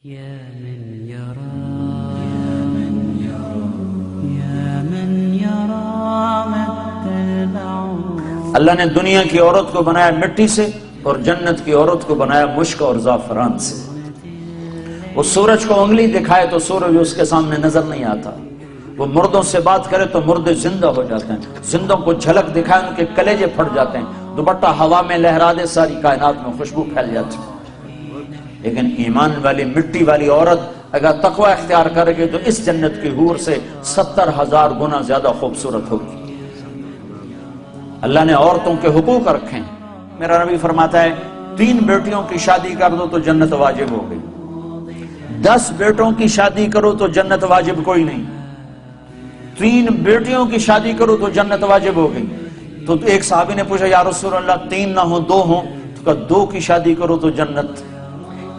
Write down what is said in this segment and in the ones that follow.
يا من يرى يا من يرى مد البعوض. اللہ نے دنیا کی عورت کو بنایا مٹی سے اور جنت کی عورت کو بنایا مشک اور زعفران سے. وہ سورج کو انگلی دکھائے تو سورج اس کے سامنے نظر نہیں آتا. وہ مردوں سے بات کرے تو مردے زندہ ہو جاتے ہیں. زندوں کو جھلک دکھائے ان کے کلیجے پھٹ جاتے ہیں. دوپٹہ ہوا میں لہرا دے ساری کائنات میں خوشبو پھیل جاتی ہے. لیکن ایمان والی مٹی والی عورت اگر تقوی اختیار کرے گی تو اس جنت کی حور سے 70,000 گنا زیادہ خوبصورت ہوگی. اللہ نے عورتوں کے حقوق رکھے ہیں. میرا نبی فرماتا ہے 3 بیٹیوں کی شادی کر دو تو جنت واجب ہو گئی. 10 بیٹوں کی شادی کرو تو جنت واجب کوئی نہیں. 3 بیٹیوں کی شادی کرو تو جنت واجب ہو گئی. تو ایک صحابی نے پوچھا یا رسول اللہ 3 نہ ہو 2 ہوں؟ تو کہا 2 کی شادی کرو تو جنت.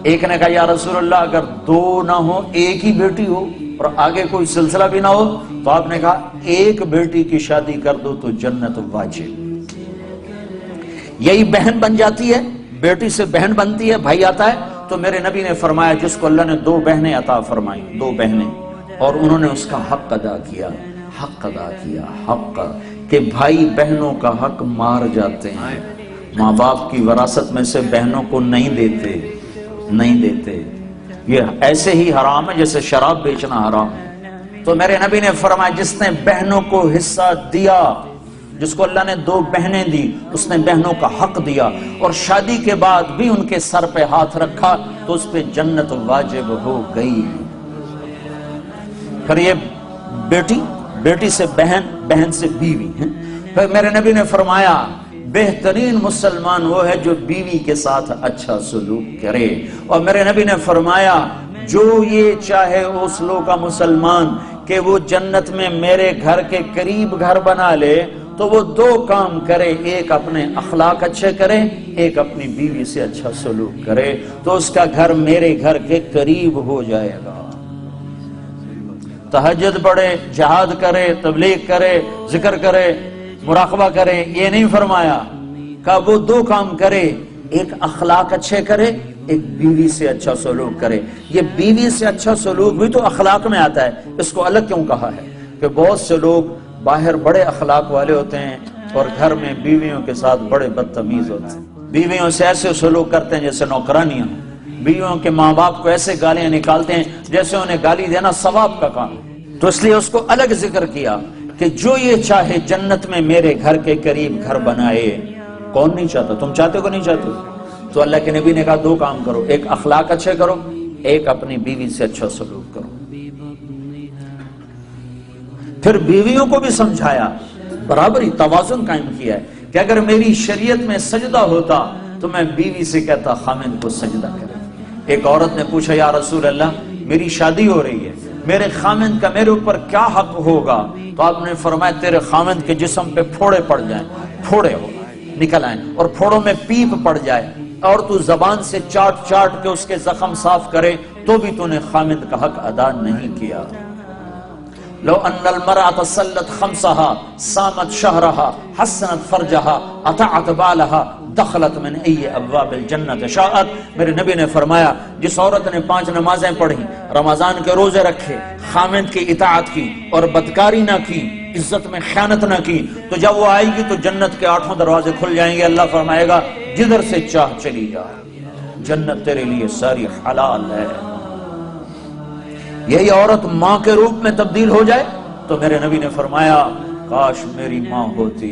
ایک نے کہا یا رسول اللہ اگر 2 نہ ہو ایک ہی بیٹی ہو اور آگے کوئی سلسلہ بھی نہ ہو تو آپ نے کہا 1 بیٹی کی شادی کر دو تو جنت واجب. یہی بہن بن جاتی ہے. بیٹی سے بہن بنتی ہے, بھائی آتا ہے. تو میرے نبی نے فرمایا جس کو اللہ نے 2 بہنیں عطا فرمائی, 2 بہنیں, اور انہوں نے اس کا حق ادا کیا, حق کہ بھائی بہنوں کا حق مار جاتے ہیں. ماں باپ کی وراثت میں سے بہنوں کو نہیں دیتے. یہ ایسے ہی حرام ہے جیسے شراب بیچنا حرام ہے. تو میرے نبی نے فرمایا جس نے بہنوں کو حصہ دیا, جس کو اللہ نے 2 بہنیں دی, اس نے بہنوں کا حق دیا اور شادی کے بعد بھی ان کے سر پہ ہاتھ رکھا تو اس پہ جنت واجب ہو گئی. پھر یہ بیٹی سے بہن, بہن سے بیوی. پھر میرے نبی نے فرمایا بہترین مسلمان وہ ہے جو بیوی کے ساتھ اچھا سلوک کرے. اور میرے نبی نے فرمایا جو یہ چاہے اس لوگ کا مسلمان کہ وہ جنت میں میرے گھر کے قریب گھر بنا لے تو وہ 2 کام کرے, ایک اپنے اخلاق اچھے کرے, ایک اپنی بیوی سے اچھا سلوک کرے, تو اس کا گھر میرے گھر کے قریب ہو جائے گا. تہجد پڑھے, جہاد کرے, تبلیغ کرے, ذکر کرے, مراقبہ کرے, یہ نہیں فرمایا. کہ وہ 2 کام کرے, ایک اخلاق اچھے کرے, ایک بیوی سے اچھا سلوک کرے. یہ بیوی سے اچھا سلوک بھی تو اخلاق میں آتا ہے. اس کو الگ کیوں کہا ہے؟ کہ بہت سے لوگ باہر بڑے اخلاق والے ہوتے ہیں اور گھر میں بیویوں کے ساتھ بڑے بدتمیز ہوتے ہیں. بیویوں سے ایسے سلوک کرتے ہیں جیسے نوکرانیاں. بیویوں کے ماں باپ کو ایسے گالیاں نکالتے ہیں جیسے انہیں گالی دینا ثواب کا کام. تو اس لیے اس کو الگ ذکر کیا کہ جو یہ چاہے جنت میں میرے گھر کے قریب گھر بنائے. کون نہیں چاہتا؟ تم چاہتے ہو کہ نہیں چاہتے ہو؟ تو اللہ کے نبی نے کہا 2 کام کرو, ایک اخلاق اچھے کرو, ایک اپنی بیوی سے اچھا سلوک کرو. پھر بیویوں کو بھی سمجھایا, برابری, توازن قائم کیا ہے کہ اگر میری شریعت میں سجدہ ہوتا تو میں بیوی سے کہتا خامند کو سجدہ کرے. ایک عورت نے پوچھا یا رسول اللہ میری شادی ہو رہی ہے, میرے خامند کا میرے اوپر کیا حق ہوگا؟ تو آپ نے فرمایا تیرے خامند کے جسم پہ پھوڑے پڑ جائیں, پھوڑے نکل آئیں اور پھوڑوں میں پیپ پڑ جائے اور تو زبان سے چاٹ چاٹ کے اس کے زخم صاف کرے تو بھی تو نے خامند کا حق ادا نہیں کیا. لو ان المرأة صلت 5 صامت شهرها حسنت فرجها اطاعت بالها دخلت من ای ابواب الجنت شاءت. میرے نبی نے فرمایا جس عورت نے 5 نمازیں پڑھی, رمضان کے روزے رکھے, خامند کی اطاعت کی اور بدکاری نہ کی, عزت میں خیانت نہ کی, تو جب وہ آئے گی تو جنت کے 8 دروازے کھل جائیں گے. اللہ فرمائے گا جدھر سے چاہ چلی جا, جنت تیرے لیے ساری حلال ہے. یہی عورت ماں کے روپ میں تبدیل ہو جائے تو میرے نبی نے فرمایا کاش میری ماں ہوتی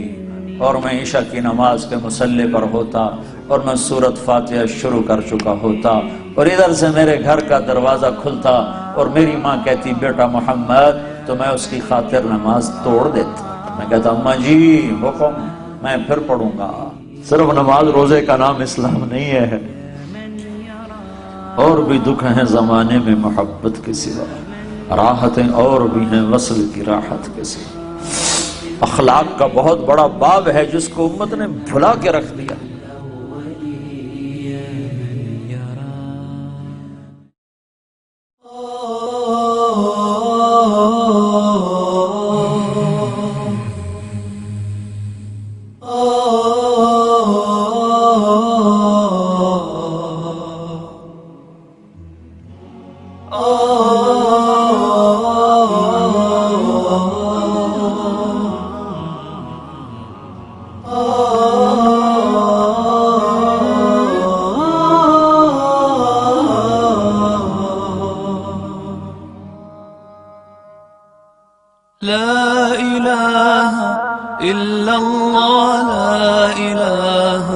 اور میں عشاء کی نماز کے مصلی پر ہوتا اور میں سورۃ فاتحہ شروع کر چکا ہوتا اور ادھر سے میرے گھر کا دروازہ کھلتا اور میری ماں کہتی بیٹا محمد, تو میں اس کی خاطر نماز توڑ دیتا. میں کہتا اماں جی حکم, میں پھر پڑھوں گا. صرف نماز روزے کا نام اسلام نہیں ہے, اور بھی دکھ ہیں زمانے میں محبت کے سوا, راحتیں اور بھی ہیں وصل کی راحت کے سوا. اخلاق کا بہت بڑا باب ہے جس کو امت نے بھلا کے رکھ دیا. لا إله إلا الله لا إله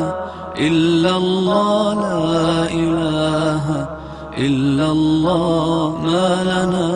إلا الله لا إله إلا الله ما لنا